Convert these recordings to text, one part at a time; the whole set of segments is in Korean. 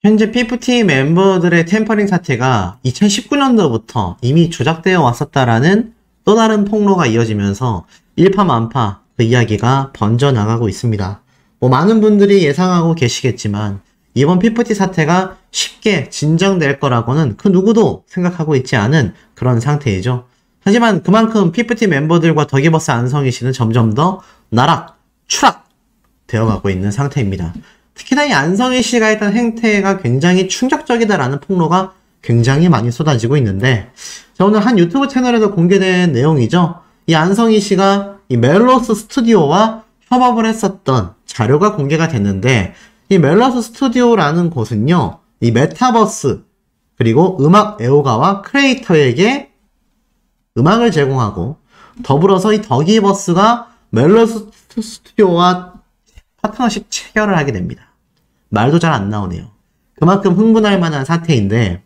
현재 피프티 멤버들의 템퍼링 사태가 2019년도부터 이미 조작되어 왔었다라는 또 다른 폭로가 이어지면서 일파만파 그 이야기가 번져나가고 있습니다. 많은 분들이 예상하고 계시겠지만 이번 피프티 사태가 쉽게 진정될 거라고는 그 누구도 생각하고 있지 않은 그런 상태이죠. 하지만 그만큼 피프티 멤버들과 더기버스 안성희 씨는 점점 더 나락, 추락 되어가고 있는 상태입니다. 특히나 이 안성희 씨가 했던 행태가 굉장히 충격적이다라는 폭로가 굉장히 많이 쏟아지고 있는데, 자, 오늘 한 유튜브 채널에서 공개된 내용이죠. 이 안성희 씨가 이 멜로스 스튜디오와 협업을 했었던 자료가 공개가 됐는데, 이 멜로스 스튜디오라는 곳은요, 이 메타버스 그리고 음악 애호가와 크리에이터에게 음악을 제공하고, 더불어서 이 더기버스가 멜로스 스튜디오와 파트너십 체결을 하게 됩니다. 말도 잘 안 나오네요. 그만큼 흥분할 만한 사태인데,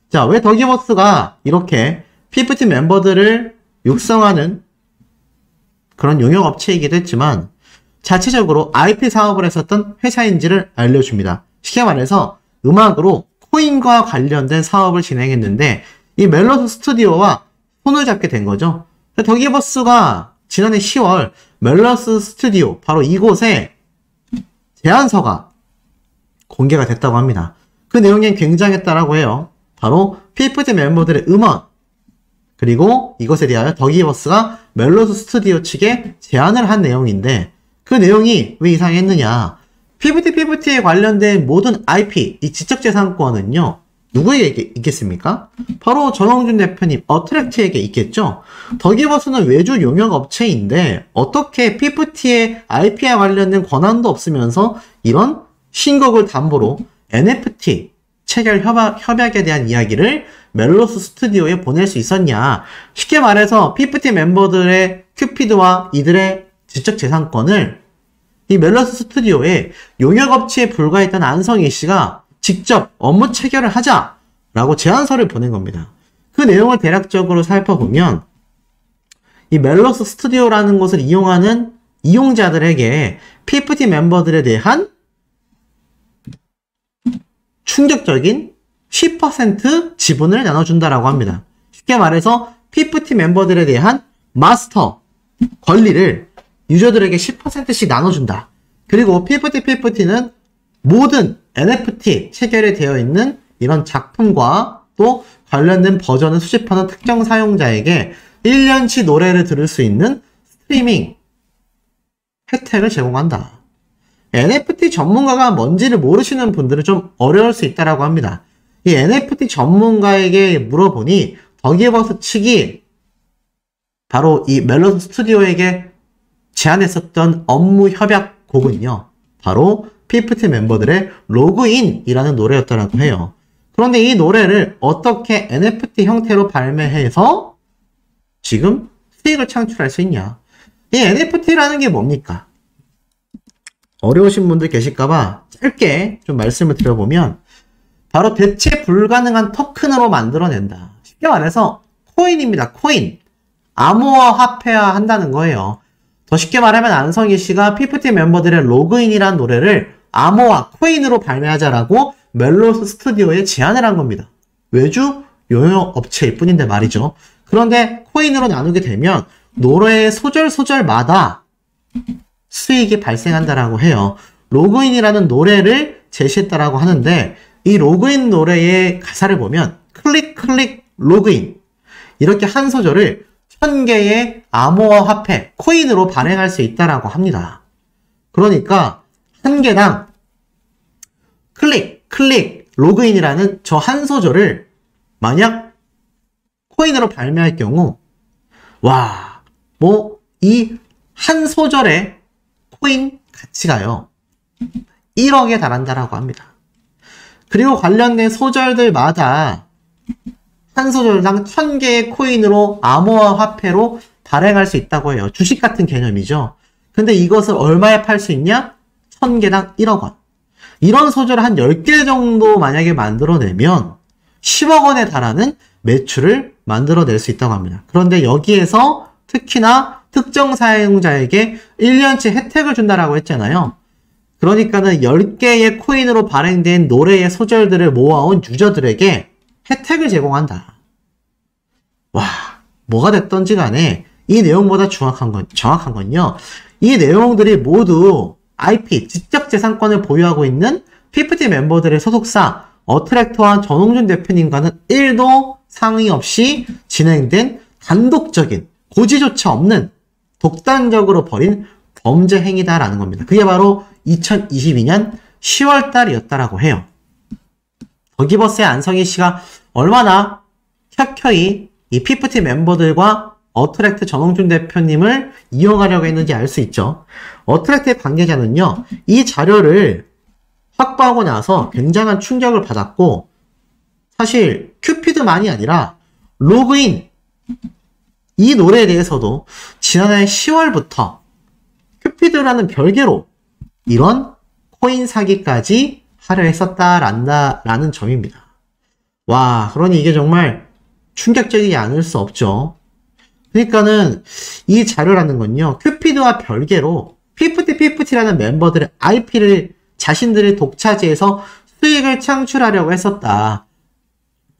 자, 왜 더기버스가 이렇게 피프티 멤버들을 육성하는 그런 용역업체이기도 했지만 자체적으로 IP 사업을 했었던 회사인지를 알려줍니다. 쉽게 말해서 음악으로 코인과 관련된 사업을 진행했는데 이 멜로스 스튜디오와 손을 잡게 된 거죠. 더기버스가 지난해 10월 멜로스 스튜디오, 바로 이곳에 제안서가 공개가 됐다고 합니다. 그 내용이 굉장했다라고 해요. 바로 피프티 멤버들의 음원, 그리고 이것에 대하여 더기버스가 멜로스 스튜디오 측에 제안을 한 내용인데, 그 내용이 왜 이상했느냐. 피프티에 관련된 모든 IP, 이 지적재산권은요, 누구에게 있겠습니까? 바로 전홍준 대표님, 어트랙트에게 있겠죠? 더기버스는 외주 용역업체인데 어떻게 피프티의 IP와 관련된 권한도 없으면서 이런 신곡을 담보로 NFT 체결 협약에 대한 이야기를 멜로스 스튜디오에 보낼 수 있었냐. 쉽게 말해서 피프티 멤버들의 큐피드와 이들의 지적재산권을 이 멜로스 스튜디오에 용역업체에 불과했던 안성희 씨가 직접 업무 체결을 하자라고 제안서를 보낸 겁니다. 그 내용을 대략적으로 살펴보면 이 멜로스 스튜디오라는 곳을 이용하는 이용자들에게 피프티 멤버들에 대한 충격적인 10% 지분을 나눠준다라고 합니다. 쉽게 말해서 피프티 멤버들에 대한 마스터 권리를 유저들에게 10%씩 나눠준다. 그리고 피프티는 모든 NFT 체결이 되어 있는 이런 작품과 또 관련된 버전을 수집하는 특정 사용자에게 1년치 노래를 들을 수 있는 스트리밍 혜택을 제공한다. NFT 전문가가 뭔지를 모르시는 분들은 좀 어려울 수 있다고 합니다. 이 NFT 전문가에게 물어보니 더기버스 측이 바로 이 멜로스 스튜디오에게 제안했었던 업무 협약곡은요, 바로 피프티 멤버들의 로그인이라는 노래였다고 해요. 그런데 이 노래를 어떻게 NFT 형태로 발매해서 지금 수익을 창출할 수 있냐? 이 NFT라는 게 뭡니까? 어려우신 분들 계실까봐 짧게 좀 말씀을 드려보면, 바로 대체 불가능한 토큰으로 만들어낸다. 쉽게 말해서 코인입니다. 코인. 암호화 화폐화 한다는 거예요. 더 쉽게 말하면 안성희 씨가 피프티 멤버들의 로그인이라는 노래를 암호화, 코인으로 발매하자라고 멜로스 스튜디오에 제안을 한 겁니다. 외주 용역업체일 뿐인데 말이죠. 그런데 코인으로 나누게 되면 노래의 소절마다 수익이 발생한다라고 해요. 로그인이라는 노래를 제시했다라고 하는데, 이 로그인 노래의 가사를 보면 클릭 로그인, 이렇게 한 소절을 1000개의 암호화 화폐, 코인으로 발행할 수 있다라고 합니다. 그러니까 한 개당 클릭 로그인이라는 저 한 소절을 만약 코인으로 발매할 경우, 와, 이 한 소절의 코인 가치가요 1억에 달한다라고 합니다. 그리고 관련된 소절들마다 한 소절당 1000개의 코인으로 암호화 화폐로 발행할 수 있다고 해요. 주식 같은 개념이죠. 근데 이것을 얼마에 팔 수 있냐? 1000개당 1억 원. 이런 소절을 한 10개 정도 만약에 만들어내면 10억 원에 달하는 매출을 만들어낼 수 있다고 합니다. 그런데 여기에서 특히나 특정 사용자에게 1년치 혜택을 준다라고 했잖아요. 그러니까는 10개의 코인으로 발행된 노래의 소절들을 모아온 유저들에게 혜택을 제공한다. 와, 뭐가 됐던지 간에 이 내용보다 정확한 건요. 이 내용들이 모두 IP, 지적재산권을 보유하고 있는 PFT 멤버들의 소속사 어트랙터와 전홍준 대표님과는 1도 상의 없이 진행된 단독적인 고지조차 없는 독단적으로 벌인 범죄 행위다라는 겁니다. 그게 바로 2022년 10월 달이었다라고 해요. 더기버스의 안성희 씨가 얼마나 켜켜이 이 PFT 멤버들과 어트랙트 전홍준 대표님을 이용하려고 했는지 알 수 있죠. 어트랙트의 관계자는요, 이 자료를 확보하고 나서 굉장한 충격을 받았고, 사실 큐피드만이 아니라 로그인, 이 노래에 대해서도 지난해 10월부터 큐피드라는 별개로 이런 코인 사기까지 하려 했었다라는 점입니다. 와, 그러니 이게 정말 충격적이지 않을 수 없죠. 그러니까는 이 자료라는 건요, 큐피드와 별개로 PFT라는 멤버들의 IP를 자신들의 독차지해서 수익을 창출하려고 했었다.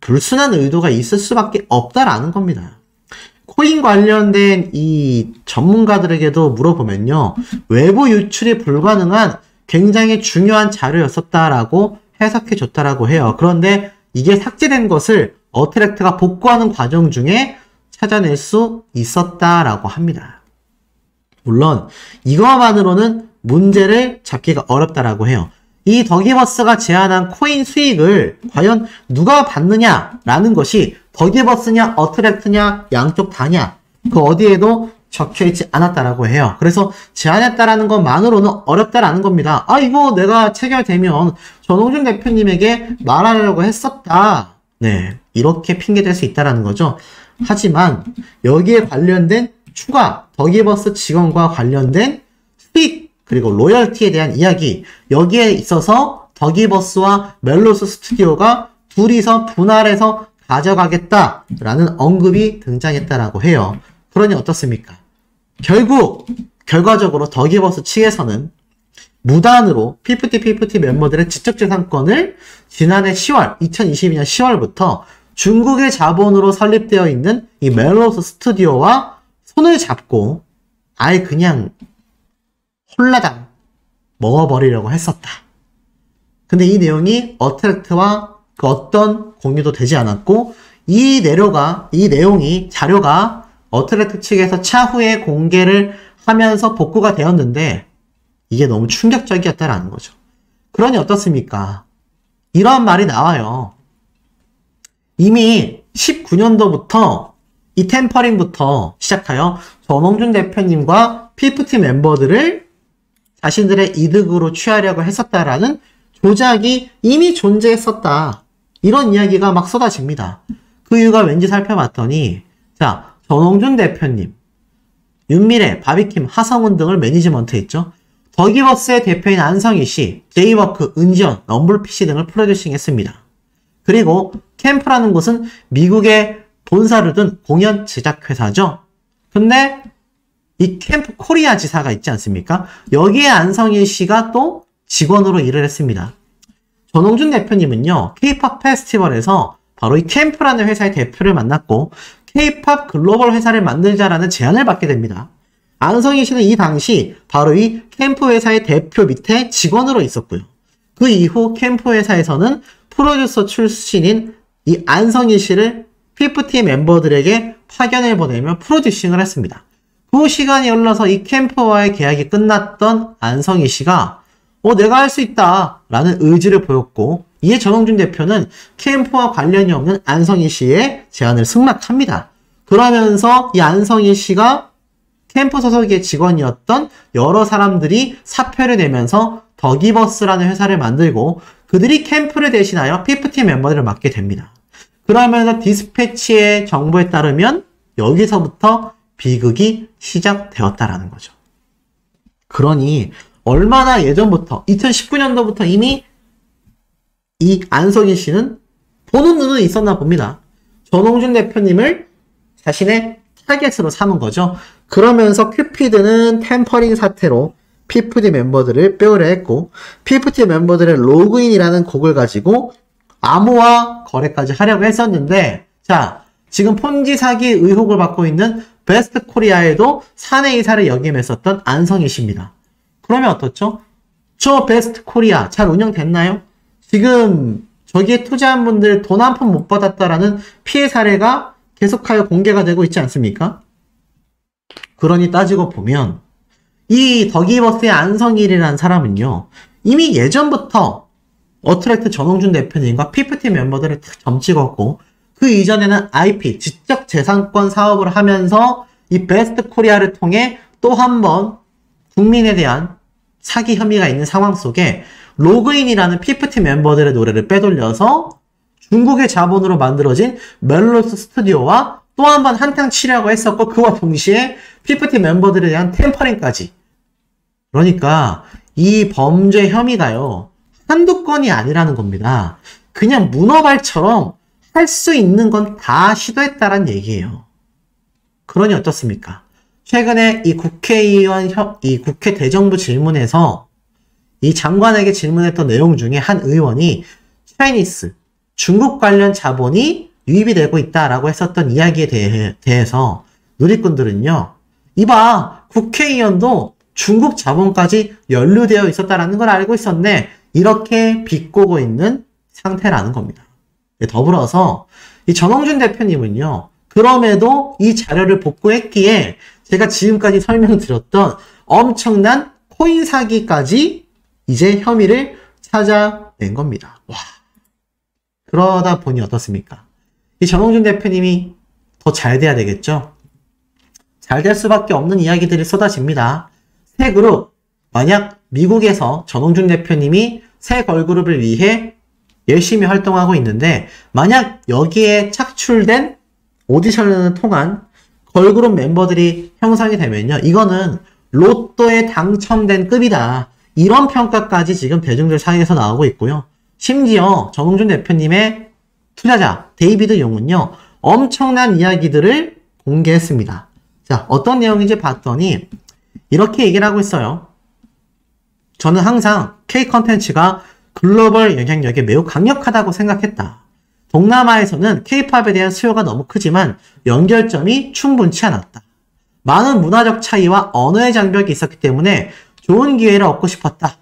불순한 의도가 있을 수밖에 없다라는 겁니다. 코인 관련된 이 전문가들에게도 물어보면요, 외부 유출이 불가능한 굉장히 중요한 자료였었다라고 해석해 줬다라고 해요. 그런데 이게 삭제된 것을 어트랙트가 복구하는 과정 중에 찾아낼 수 있었다라고 합니다. 물론 이것만으로는 문제를 잡기가 어렵다라고 해요. 이 더기버스가 제안한 코인 수익을 과연 누가 받느냐라는 것이 더기버스냐 어트랙트냐 양쪽 다냐, 그 어디에도 적혀있지 않았다라고 해요. 그래서 제안했다라는 것만으로는 어렵다라는 겁니다. 아, 이거 내가 체결되면 전홍준 대표님에게 말하려고 했었다. 네, 이렇게 핑계댈 수 있다라는 거죠. 하지만 여기에 관련된 추가 더기버스 직원과 관련된 수익 그리고 로열티에 대한 이야기, 여기에 있어서 더기버스와 멜로스 스튜디오가 둘이서 분할해서 가져가겠다라는 언급이 등장했다라고 해요. 그러니 어떻습니까? 결과적으로 더기버스 측에서는 무단으로 PFT 멤버들의 지적재산권을 지난해 2022년 10월부터 중국의 자본으로 설립되어 있는 이 멜로스 스튜디오와 손을 잡고 아예 그냥 홀라당 먹어버리려고 했었다. 근데 이 내용이 어트랙트와 그 어떤 공유도 되지 않았고, 이 내용이 자료가 어트랙트 측에서 차후에 공개를 하면서 복구가 되었는데 이게 너무 충격적이었다라는 거죠. 그러니 어떻습니까? 이러한 말이 나와요. 이미 19년도부터 이 템퍼링부터 시작하여 전홍준 대표님과 PFT 멤버들을 자신들의 이득으로 취하려고 했었다라는 조작이 이미 존재했었다. 이런 이야기가 막 쏟아집니다. 그 이유가 왠지 살펴봤더니, 자, 전홍준 대표님, 윤미래, 바비킴, 하성운 등을 매니지먼트 했죠. 더기버스의 대표인 안성희 씨, 제이워크, 은지원, 럼블피쉬 등을 프로듀싱 했습니다. 그리고 캠프라는 곳은 미국의 본사를 둔 공연 제작회사죠. 근데 이 캠프 코리아 지사가 있지 않습니까? 여기에 안성희 씨가 또 직원으로 일을 했습니다. 전홍준 대표님은요, K-POP 페스티벌에서 바로 이 캠프라는 회사의 대표를 만났고 K-POP 글로벌 회사를 만들자라는 제안을 받게 됩니다. 안성희 씨는 이 당시 바로 이 캠프 회사의 대표 밑에 직원으로 있었고요. 그 이후 캠프 회사에서는 프로듀서 출신인 이 안성희 씨를 PFT 멤버들에게 파견을 보내며 프로듀싱을 했습니다. 그 시간이 흘러서 이 캠프와의 계약이 끝났던 안성희 씨가 내가 할 수 있다 라는 의지를 보였고, 이에 전홍준 대표는 캠프와 관련이 없는 안성희 씨의 제안을 승낙합니다. 그러면서 이 안성희 씨가 캠프 소속의 직원이었던 여러 사람들이 사표를 내면서 더기버스라는 회사를 만들고 그들이 캠프를 대신하여 PFT 멤버들을 맡게 됩니다. 그러면서 디스패치의 정보에 따르면 여기서부터 비극이 시작되었다라는 거죠. 그러니 얼마나 예전부터 2019년도부터 이미 이 안성희 씨는 보는 눈은 있었나 봅니다. 전홍준 대표님을 자신의 타겟으로 삼은 거죠. 그러면서 큐피드는 템퍼링 사태로 P4D 멤버들을 빼오려 했고, P4D 멤버들의 로그인이라는 곡을 가지고 암호화 거래까지 하려고 했었는데, 자, 지금 폰지 사기 의혹을 받고 있는 베스트 코리아에도 사내 이사를 역임했었던 안성희 씨입니다. 그러면 어떻죠? 저 베스트 코리아 잘 운영됐나요? 지금 저기에 투자한 분들 돈 한 푼 못 받았다라는 피해 사례가 계속하여 공개가 되고 있지 않습니까? 그러니 따지고 보면 이 더기버스의 안성일이라는 사람은요, 이미 예전부터 어트랙트 전홍준 대표님과 P4D 멤버들을 점 찍었고, 그 이전에는 IP, 지적재산권 사업을 하면서 이 베스트 코리아를 통해 또 한 번 국민에 대한 사기 혐의가 있는 상황 속에 로그인이라는 P4D 멤버들의 노래를 빼돌려서 중국의 자본으로 만들어진 멜로스 스튜디오와 또 한 번 한탕 치려고 했었고, 그와 동시에 P4D 멤버들에 대한 템퍼링까지. 그러니까 이 범죄 혐의가요, 한두 건이 아니라는 겁니다. 그냥 문어발처럼 할 수 있는 건 다 시도했다란 얘기예요. 그러니 어떻습니까? 최근에 이 국회 대정부 질문에서 이 장관에게 질문했던 내용 중에 한 의원이 차이니스, 중국 관련 자본이 유입이 되고 있다라고 했었던 이야기에 대해서 누리꾼들은요, 이봐, 국회의원도 중국 자본까지 연루되어 있었다라는 걸 알고 있었네, 이렇게 비꼬고 있는 상태라는 겁니다. 더불어서 이 전홍준 대표님은요, 그럼에도 이 자료를 복구했기에 제가 지금까지 설명드렸던 엄청난 코인 사기까지 이제 혐의를 찾아낸 겁니다. 와, 그러다 보니 어떻습니까? 이 전홍준 대표님이 더 잘 돼야 되겠죠? 잘 될 수밖에 없는 이야기들이 쏟아집니다. 새 그룹, 만약 미국에서 전홍준 대표님이 새 걸그룹을 위해 열심히 활동하고 있는데, 만약 여기에 착출된 오디션을 통한 걸그룹 멤버들이 형성이 되면요, 이거는 로또에 당첨된 급이다, 이런 평가까지 지금 대중들 사이에서 나오고 있고요. 심지어 전홍준 대표님의 투자자 데이비드 용은요, 엄청난 이야기들을 공개했습니다. 자, 어떤 내용인지 봤더니 이렇게 얘기를 하고 있어요. 저는 항상 K-컨텐츠가 글로벌 영향력이 매우 강력하다고 생각했다. 동남아에서는 K-팝에 대한 수요가 너무 크지만 연결점이 충분치 않았다. 많은 문화적 차이와 언어의 장벽이 있었기 때문에 좋은 기회를 얻고 싶었다.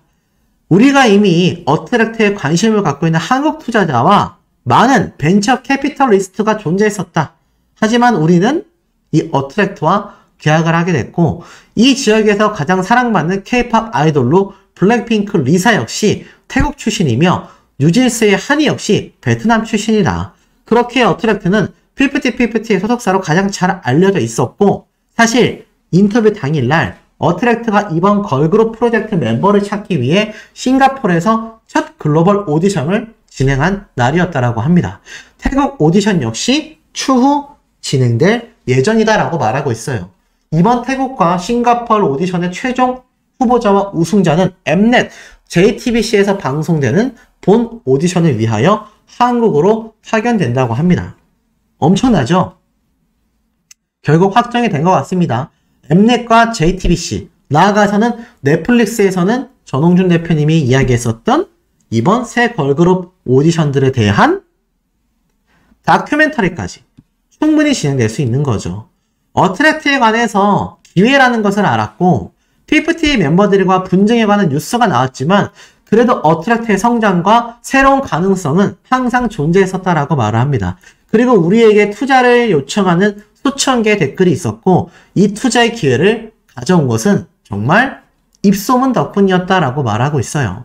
우리가 이미 어트랙트에 관심을 갖고 있는 한국 투자자와 많은 벤처 캐피털리스트가 존재했었다. 하지만 우리는 이 어트랙트와 계약을 하게 됐고, 이 지역에서 가장 사랑받는 K-팝 아이돌로 블랙핑크 리사 역시 태국 출신이며 뉴진스의 한이 역시 베트남 출신이다. 그렇게 어트랙트는 P4D의 소속사로 가장 잘 알려져 있었고, 사실 인터뷰 당일날 어트랙트가 이번 걸그룹 프로젝트 멤버를 찾기 위해 싱가포르에서 첫 글로벌 오디션을 진행한 날이었다라고 합니다. 태국 오디션 역시 추후 진행될 예정이다라고 말하고 있어요. 이번 태국과 싱가포르 오디션의 최종 후보자와 우승자는 엠넷, JTBC에서 방송되는 본 오디션을 위하여 한국으로 파견된다고 합니다. 엄청나죠? 결국 확정이 된 것 같습니다. 엠넷과 JTBC, 나아가서는 넷플릭스에서는 전홍준 대표님이 이야기했었던 이번 새 걸그룹 오디션들에 대한 다큐멘터리까지 충분히 진행될 수 있는 거죠. 어트랙트에 관해서 기회라는 것을 알았고, P4D 멤버들과 분쟁에 관한 뉴스가 나왔지만 그래도 어트랙트의 성장과 새로운 가능성은 항상 존재했었다라고 말을 합니다. 그리고 우리에게 투자를 요청하는 수천 개의 댓글이 있었고, 이 투자의 기회를 가져온 것은 정말 입소문 덕분이었다라고 말하고 있어요.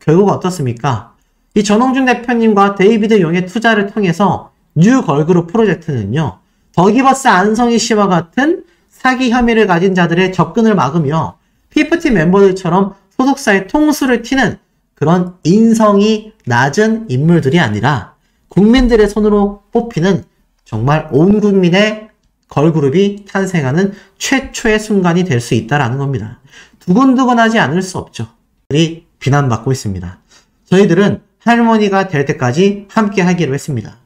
결국 어떻습니까? 이 전홍준 대표님과 데이비드 용의 투자를 통해서 뉴 걸그룹 프로젝트는요, 더기버스 안성희 씨와 같은 사기 혐의를 가진 자들의 접근을 막으며 P4D 멤버들처럼 소속사의 통수를 튀는 그런 인성이 낮은 인물들이 아니라 국민들의 손으로 뽑히는 정말 온 국민의 걸그룹이 탄생하는 최초의 순간이 될 수 있다는 겁니다. 두근두근하지 않을 수 없죠. 우리 비난받고 있습니다. 저희들은 할머니가 될 때까지 함께 하기로 했습니다.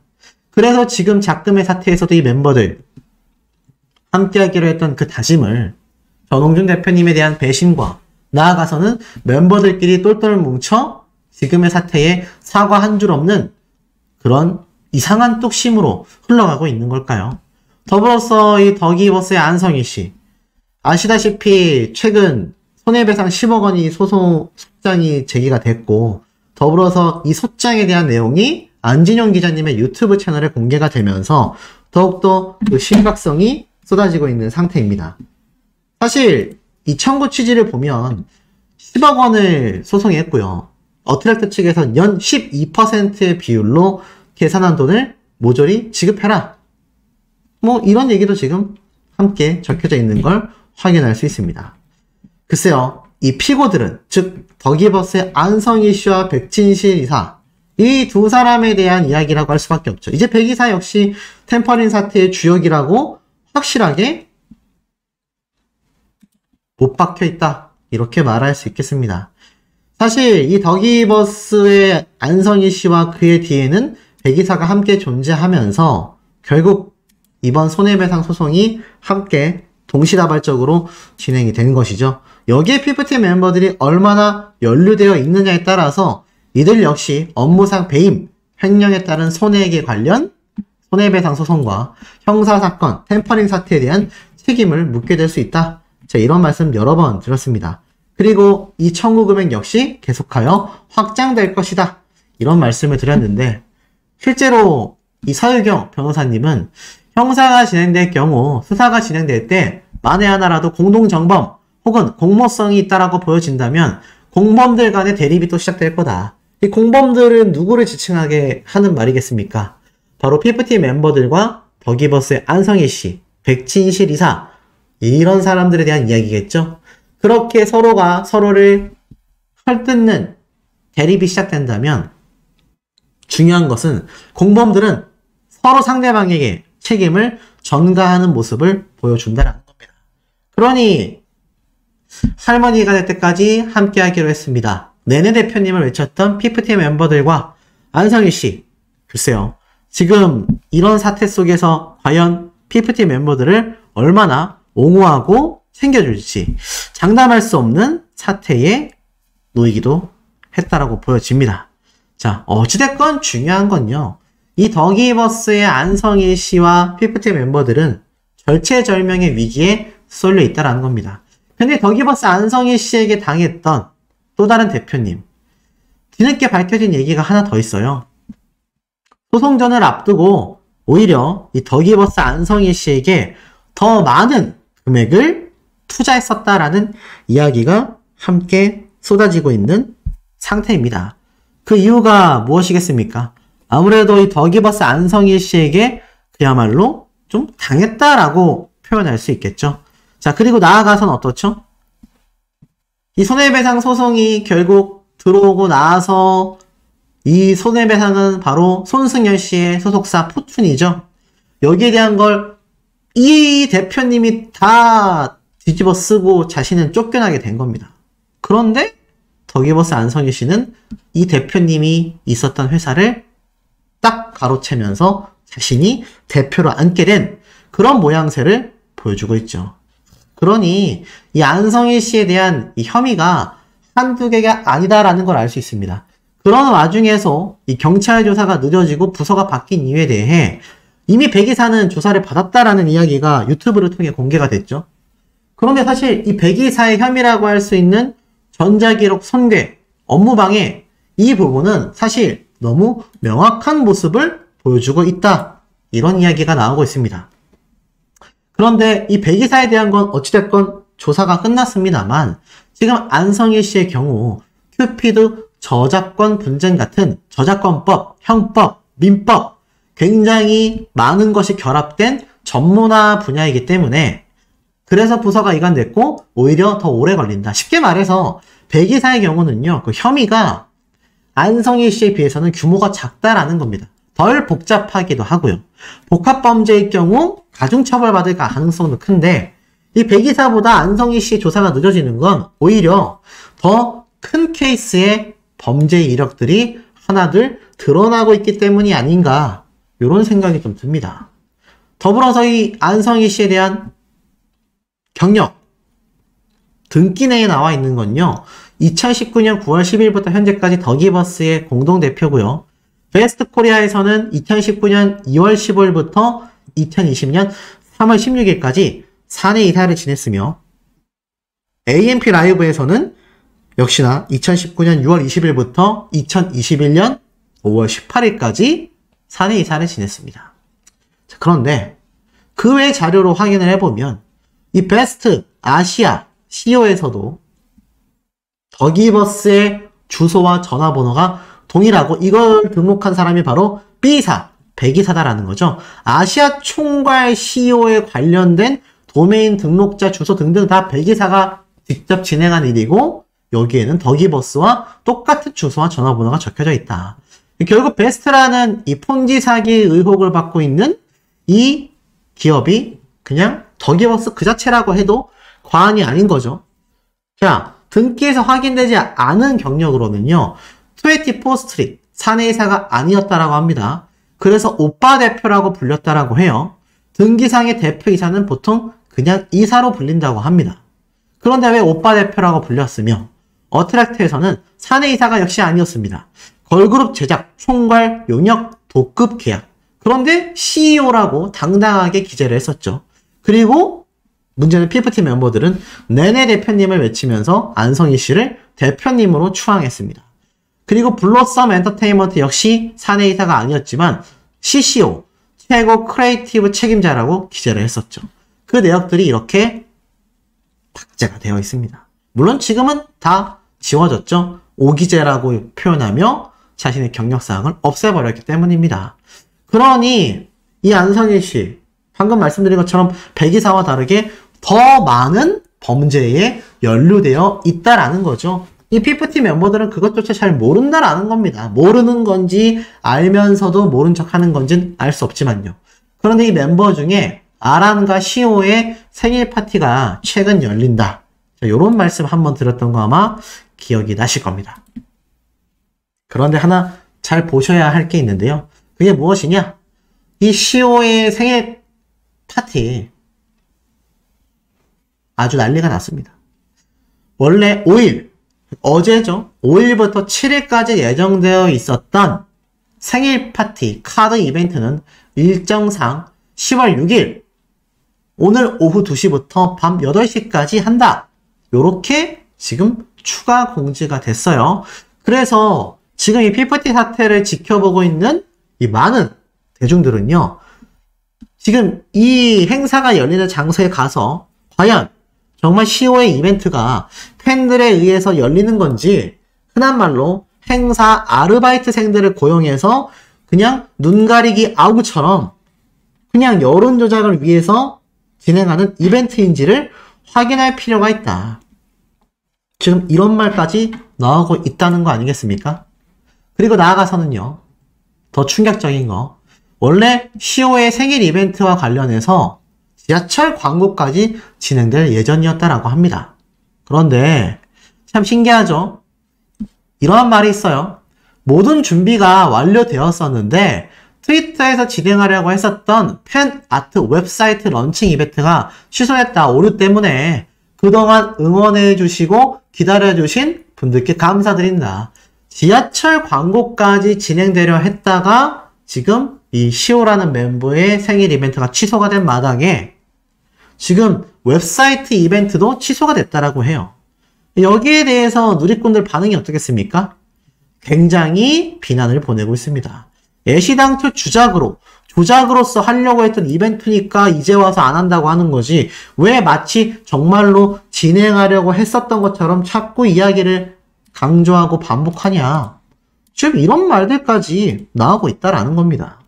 그래서 지금 작금의 사태에서도 이 멤버들 함께 하기로 했던 그 다짐을 전홍준 대표님에 대한 배신과 나아가서는 멤버들끼리 똘똘 뭉쳐 지금의 사태에 사과 한 줄 없는 그런 이상한 뚝심으로 흘러가고 있는 걸까요? 더불어서 이 더기버스의 안성희 씨, 아시다시피 최근 손해배상 10억 원이 소장이 제기가 됐고, 더불어서 이 소장에 대한 내용이 안진용 기자님의 유튜브 채널에 공개가 되면서 더욱더 그 심각성이 쏟아지고 있는 상태입니다. 사실 이 청구 취지를 보면 10억 원을 소송했고요. 어트랙트 측에서 연 12%의 비율로 계산한 돈을 모조리 지급해라. 뭐 이런 얘기도 지금 함께 적혀져 있는 걸 확인할 수 있습니다. 글쎄요, 이 피고들은, 즉 더기버스의 안성희 씨와 백진실 이사, 이 두 사람에 대한 이야기라고 할 수밖에 없죠. 이제 백 이사 역시 템퍼링 사태의 주역이라고 확실하게 못 박혀 있다, 이렇게 말할 수 있겠습니다. 사실 이 더기버스의 안성희 씨와 그의 뒤에는 백 이사가 함께 존재하면서 결국 이번 손해배상 소송이 함께 동시다발적으로 진행이 되는 것이죠. 여기에 피프티 멤버들이 얼마나 연루되어 있느냐에 따라서 이들 역시 업무상 배임, 횡령에 따른 손해액에 관련 손해배상 소송과 형사사건, 템퍼링 사태에 대한 책임을 묻게 될 수 있다. 제가 이런 말씀 여러 번 드렸습니다. 그리고 이 청구 금액 역시 계속하여 확장될 것이다, 이런 말씀을 드렸는데, 실제로 이 서유경 변호사님은 형사가 진행될 경우, 수사가 진행될 때 만에 하나라도 공동정범 혹은 공모성이 있다라고 보여진다면 공범들 간의 대립이 또 시작될 거다. 이 공범들은 누구를 지칭하게 하는 말이겠습니까? 바로 피프티 멤버들과 더기버스의 안성희 씨, 백진실 이사, 이런 사람들에 대한 이야기겠죠. 그렇게 서로가 서로를 헐뜯는 대립이 시작된다면 중요한 것은 공범들은 서로 상대방에게 책임을 전가하는 모습을 보여준다는 겁니다. 그러니 할머니가 될 때까지 함께 하기로 했습니다. 내내 대표님을 외쳤던 피프티 멤버들과 안성희 씨, 글쎄요, 지금 이런 사태 속에서 과연 피프티 멤버들을 얼마나 옹호하고 챙겨줄지 장담할 수 없는 사태에 놓이기도 했다라고 보여집니다. 자, 어찌됐건 중요한 건요, 이 더기버스의 안성희 씨와 피프티 멤버들은 절체절명의 위기에 쏠려 있다는 겁니다. 근데 더기버스 안성희 씨에게 당했던 또 다른 대표님, 뒤늦게 밝혀진 얘기가 하나 더 있어요. 소송전을 앞두고 오히려 이 더기버스 안성희 씨에게 더 많은 금액을 투자했었다라는 이야기가 함께 쏟아지고 있는 상태입니다. 그 이유가 무엇이겠습니까? 아무래도 이 더기버스 안성희 씨에게 그야말로 좀 당했다라고 표현할 수 있겠죠. 자, 그리고 나아가서는 어떻죠? 이 손해배상 소송이 결국 들어오고 나서 이 손해배상은 바로 손승연 씨의 소속사 포춘이죠. 여기에 대한 걸 이 대표님이 다 뒤집어 쓰고 자신은 쫓겨나게 된 겁니다. 그런데 더기버스 안성희 씨는 이 대표님이 있었던 회사를 딱 가로채면서 자신이 대표로 앉게 된 그런 모양새를 보여주고 있죠. 그러니 이 안성희 씨에 대한 이 혐의가 한두 개가 아니다라는 걸 알 수 있습니다. 그런 와중에서 이 경찰 조사가 늦어지고 부서가 바뀐 이유에 대해 이미 백 이사는 조사를 받았다라는 이야기가 유튜브를 통해 공개가 됐죠. 그런데 사실 이 백 이사의 혐의라고 할 수 있는 전자기록 손괴, 업무방해, 이 부분은 사실 너무 명확한 모습을 보여주고 있다, 이런 이야기가 나오고 있습니다. 그런데 이 백 이사에 대한 건 어찌됐건 조사가 끝났습니다만, 지금 안성희 씨의 경우 큐피드 저작권 분쟁 같은 저작권법, 형법, 민법, 굉장히 많은 것이 결합된 전문화 분야이기 때문에 그래서 부서가 이관됐고 오히려 더 오래 걸린다. 쉽게 말해서 백 이사의 경우는요, 그 혐의가 안성희 씨에 비해서는 규모가 작다라는 겁니다. 덜 복잡하기도 하고요. 복합범죄의 경우 가중처벌받을 가능성도 큰데, 이 백 이사보다 안성희 씨의 조사가 늦어지는 건 오히려 더 큰 케이스의 범죄 이력들이 하나둘 드러나고 있기 때문이 아닌가, 이런 생각이 좀 듭니다. 더불어서 이 안성희 씨에 대한 경력, 등기내에 나와 있는 건요. 2019년 9월 10일부터 현재까지 더기버스의 공동대표고요. 베스트코리아에서는 2019년 2월 15일부터 2020년 3월 16일까지 사내 이사를 지냈으며 AMP 라이브에서는 역시나 2019년 6월 20일부터 2021년 5월 18일까지 사내 이사를 지냈습니다. 자, 그런데 그 외 자료로 확인을 해보면 이 베스트 아시아 CEO에서도 더기버스의 주소와 전화번호가 동일하고 이걸 등록한 사람이 바로 B사, 백이사다라는 거죠. 아시아 총괄 CEO에 관련된 도메인 등록자 주소 등등 다 백이사가 직접 진행한 일이고 여기에는 더기버스와 똑같은 주소와 전화번호가 적혀져 있다. 결국 베스트라는 이 폰지 사기 의혹을 받고 있는 이 기업이 그냥 더기버스 그 자체라고 해도 과언이 아닌 거죠. 자, 등기에서 확인되지 않은 경력으로는요. 24 스트리트 사내이사가 아니었다라고 합니다. 그래서 오빠 대표라고 불렸다라고 해요. 등기상의 대표이사는 보통 그냥 이사로 불린다고 합니다. 그런데 왜 오빠 대표라고 불렸으며 어트랙트에서는 사내이사가 역시 아니었습니다. 걸그룹 제작, 총괄, 용역, 도급 계약. 그런데 CEO라고 당당하게 기재를 했었죠. 그리고 문제는 PFT 멤버들은 네네 대표님을 외치면서 안성희 씨를 대표님으로 추앙했습니다. 그리고 블로썸 엔터테인먼트 역시 사내이사가 아니었지만 CCO, 최고 크리에이티브 책임자라고 기재를 했었죠. 그 내역들이 이렇게 박제가 되어 있습니다. 물론 지금은 다 지워졌죠. 오기재라고 표현하며 자신의 경력사항을 없애버렸기 때문입니다. 그러니 이 안성희 씨, 방금 말씀드린 것처럼 백이사와 다르게 더 많은 범죄에 연루되어 있다라는 거죠. 이 PFT 멤버들은 그것조차 잘 모른다라는 겁니다. 모르는 건지 알면서도 모른 척 하는 건지는 알 수 없지만요. 그런데 이 멤버 중에 아란과 시오의 생일 파티가 최근 열린다. 이런 말씀 한번 드렸던 거 아마 기억이 나실 겁니다. 그런데 하나 잘 보셔야 할 게 있는데요. 그게 무엇이냐? 이 시오의 생일 파티 아주 난리가 났습니다. 원래 5일, 어제죠. 5일부터 7일까지 예정되어 있었던 생일 파티 카드 이벤트는 일정상 10월 6일 오늘 오후 2시부터 밤 8시까지 한다. 요렇게 지금 추가 공지가 됐어요. 그래서 지금 이 PFT 사태를 지켜보고 있는 이 많은 대중들은요. 지금 이 행사가 열리는 장소에 가서 과연 정말 CO의 이벤트가 팬들에 의해서 열리는 건지 흔한 말로 행사 아르바이트생들을 고용해서 그냥 눈가리기 아우처럼 그냥 여론 조작을 위해서 진행하는 이벤트인지를 확인할 필요가 있다. 지금 이런 말까지 나오고 있다는 거 아니겠습니까? 그리고 나아가서는요. 더 충격적인 거. 원래 CO의 생일 이벤트와 관련해서 지하철 광고까지 진행될 예정이었다라고 합니다. 그런데 참 신기하죠? 이러한 말이 있어요. 모든 준비가 완료되었었는데 트위터에서 진행하려고 했었던 팬 아트 웹사이트 런칭 이벤트가 취소했다. 오류 때문에 그동안 응원해주시고 기다려주신 분들께 감사드린다. 지하철 광고까지 진행되려 했다가 지금 이 시오라는 멤버의 생일 이벤트가 취소가 된 마당에 지금 웹사이트 이벤트도 취소가 됐다라고 해요. 여기에 대해서 누리꾼들 반응이 어떻겠습니까? 굉장히 비난을 보내고 있습니다. 애시당초 조작으로서 하려고 했던 이벤트니까 이제 와서 안 한다고 하는 거지 왜 마치 정말로 진행하려고 했었던 것처럼 자꾸 이야기를 강조하고 반복하냐. 지금 이런 말들까지 나오고 있다라는 겁니다.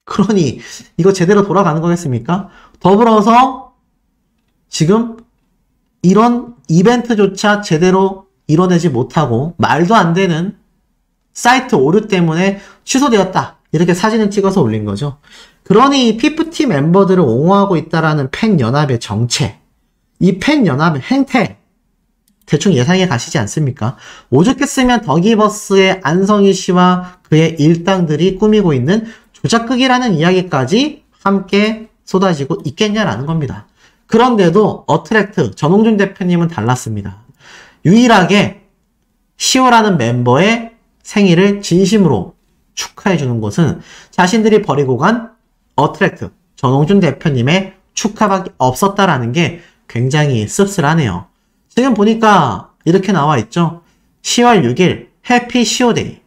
그러니 이거 제대로 돌아가는 거겠습니까? 더불어서 지금 이런 이벤트조차 제대로 이뤄내지 못하고 말도 안 되는 사이트 오류 때문에 취소되었다. 이렇게 사진을 찍어서 올린 거죠. 그러니 이 PFT 멤버들을 옹호하고 있다라는 팬연합의 정체, 이 팬연합의 행태 대충 예상해 가시지 않습니까? 오죽했으면 더기버스의 안성희 씨와 그의 일당들이 꾸미고 있는 조작극이라는 이야기까지 함께 쏟아지고 있겠냐라는 겁니다. 그런데도 어트랙트 전홍준 대표님은 달랐습니다. 유일하게 시호라는 멤버의 생일을 진심으로 축하해주는 것은 자신들이 버리고 간 어트랙트 전홍준 대표님의 축하밖에 없었다라는 게 굉장히 씁쓸하네요. 지금 보니까 이렇게 나와 있죠. 10월 6일 해피 시호데이.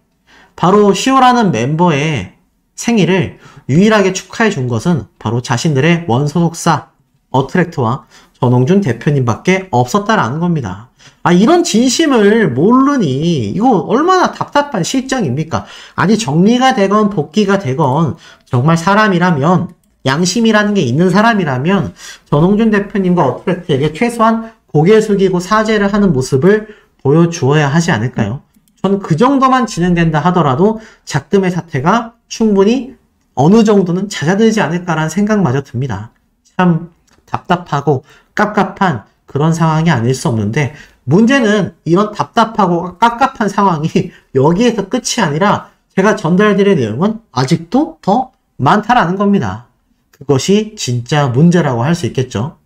바로 시호라는 멤버의 생일을 유일하게 축하해 준 것은 바로 자신들의 원소속사 어트랙트와 전홍준 대표님밖에 없었다라는 겁니다. 이런 진심을 모르니 이거 얼마나 답답한 실정입니까? 아니 정리가 되건 복귀가 되건 정말 사람이라면 양심이라는 게 있는 사람이라면 전홍준 대표님과 어트랙트에게 최소한 고개 숙이고 사죄를 하는 모습을 보여주어야 하지 않을까요? 전 그 정도만 진행된다 하더라도 작금의 사태가 충분히 어느 정도는 잦아들지 않을까라는 생각마저 듭니다. 참 답답하고 깝깝한 그런 상황이 아닐 수 없는데 문제는 이런 답답하고 깝깝한 상황이 여기에서 끝이 아니라 제가 전달드릴 내용은 아직도 더 많다라는 겁니다. 그것이 진짜 문제라고 할 수 있겠죠.